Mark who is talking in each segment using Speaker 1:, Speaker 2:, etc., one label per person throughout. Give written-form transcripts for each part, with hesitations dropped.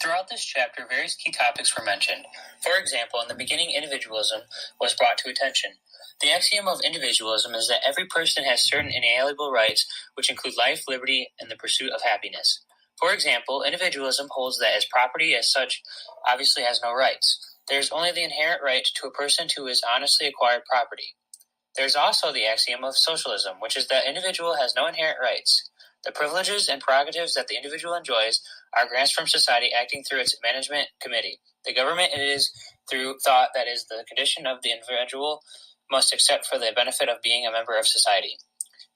Speaker 1: Throughout this chapter, various key topics were mentioned. For example, in the beginning, individualism was brought to attention. The axiom of individualism is that every person has certain inalienable rights, which include life, liberty, and the pursuit of happiness. For example, individualism holds that as property as such obviously has no rights. There is only the inherent right to a person to his honestly acquired property. There is also the axiom of socialism, which is that individual has no inherent rights. The privileges and prerogatives that the individual enjoys are grants from society acting through its management committee. The government it is through thought that is the condition of the individual must accept for the benefit of being a member of society.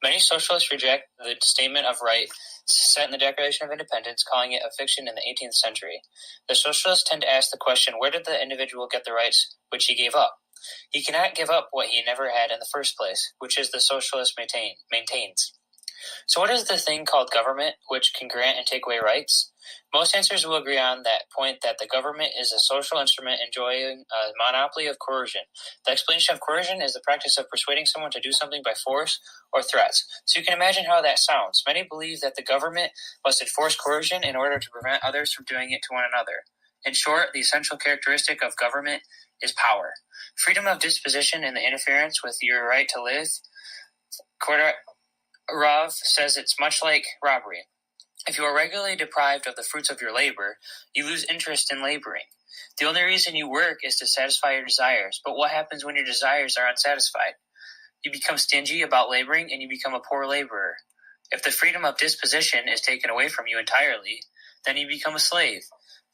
Speaker 1: Many socialists reject the statement of right set in the Declaration of Independence, calling it a fiction in the 18th century. The socialists tend to ask the question, where did the individual get the rights which he gave up? He cannot give up what he never had in the first place, which is the socialist maintains. So what is the thing called government, which can grant and take away rights? Most answers will agree on that point that the government is a social instrument enjoying a monopoly of coercion. The explanation of coercion is the practice of persuading someone to do something by force or threats. So you can imagine how that sounds. Many believe that the government must enforce coercion in order to prevent others from doing it to one another. In short, the essential characteristic of government is power. Freedom of disposition and the interference with your right to live. Rav says it's much like robbery. If you are regularly deprived of the fruits of your labor, you lose interest in laboring. The only reason you work is to satisfy your desires, but what happens when your desires are unsatisfied? You become stingy about laboring and you become a poor laborer. If the freedom of disposition is taken away from you entirely, then you become a slave.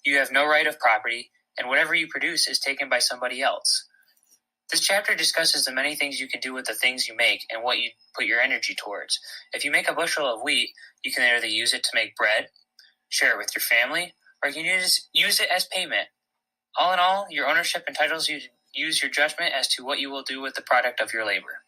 Speaker 1: You have no right of property, and whatever you produce is taken by somebody else. This chapter discusses the many things you can do with the things you make and what you put your energy towards. If you make a bushel of wheat, you can either use it to make bread, share it with your family, or you can use it as payment. All in all, your ownership entitles you to use your judgment as to what you will do with the product of your labor.